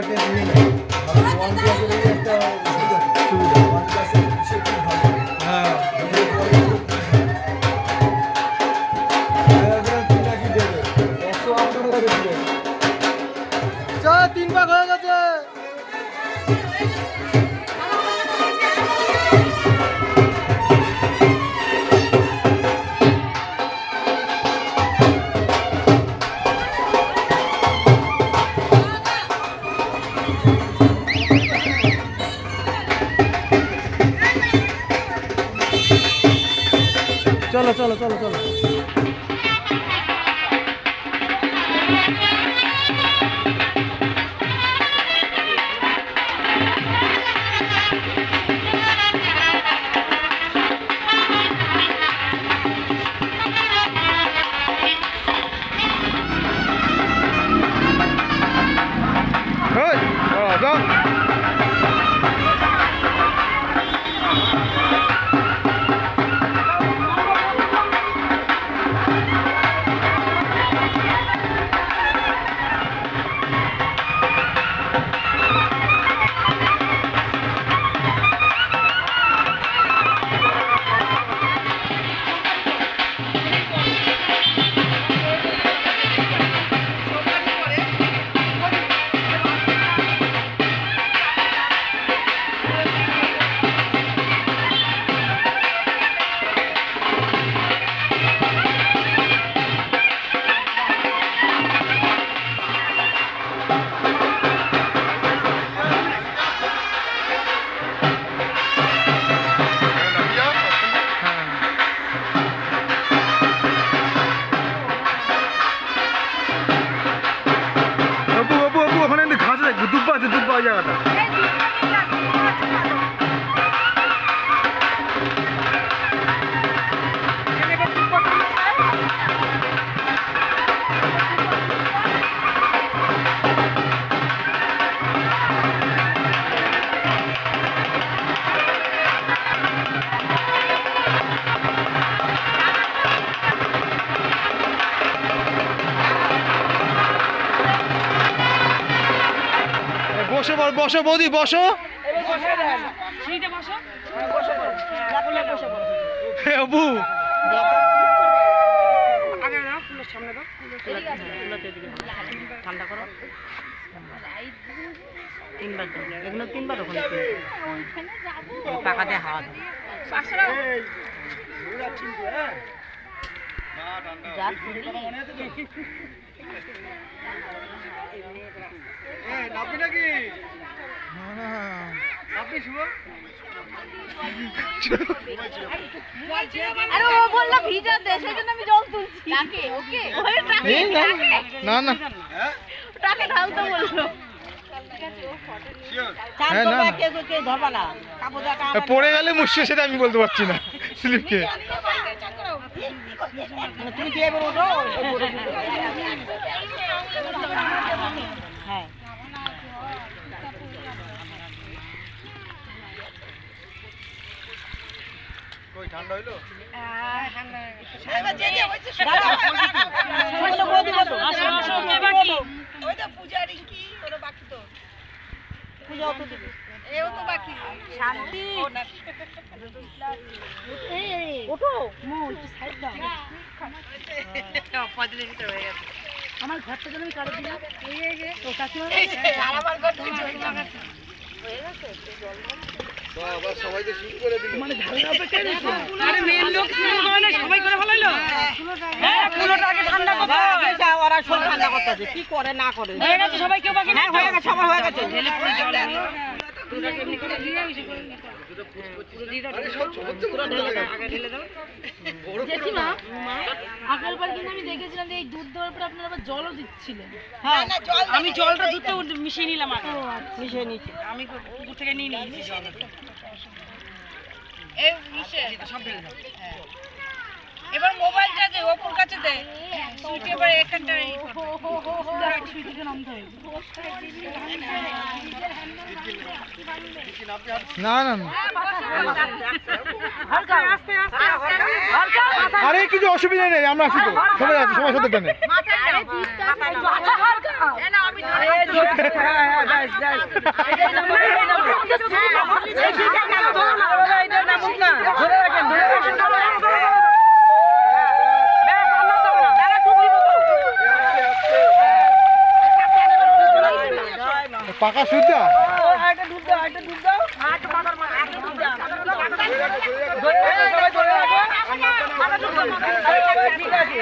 একটা দিয়ে ওয়ান ক্লাসের একটা সুবিধা ওয়ান ক্লাসের সে খুব ভালো। হ্যাঁ কি দেবে 108 টাকা দেবে। চা 3 ভাগ হয়ে গেছে। চলো চলো চলো চলো যাও দুব্বা জায়গাটা বসো বসো বৌদি বসো আবু ঠান্ডা করো তিনবার এগুলো তিনবার ওখানে টাকা দিয়ে হাওয়া নাকি আরে ও বলল ভিজা দে সেজন্য আমি জল তুলছি তাকে ওকে ওই ট্রাকে না না ট্রাকে ঢালতে বললো পড়ে গেলে মুশকিল, সেটা আমি বলতে পারছি না স্লিপকে। তুমি কি এবার ওঠো? হ্যাঁ কই ঠান্ডা হইলো? শান্তি আমার ঘরটা যেন আমি কারো দিলাম সবাই তো শুরু করে দিল, মানে ঠান্ডা করতে কি করে না করে সবাই কেউ বাকি না হয়ে গেছে, সবার হয়ে গেছে। জেঠিমা আগেরবার কিন্তু আমি দেখেছিলাম যে এই দুধ দেওয়ার পর আপনারা আবার জলও দিচ্ছিলেন। হ্যাঁ আমি জলটা দুধটা মিশিয়ে নিলাম আগে। মিশিয়ে নিচ্ছি আমি পুকুর থেকে নিয়ে নিয়েছি জল। এই মিশে সব ঢেলে দাও। এবার মোবাইলটা দে ওপর কাছে দে, সুইচ এবার এখানটা সুইচে নামতে হবে। না না না, হালকা আস্তে আস্তে আরে কিছু অসুবিধা নেই, আমরা আছি তো, সবাই আছি, সবাই সাথে টানে। মাথা হালকা পাকা সুদ্ধা ঠিক আছে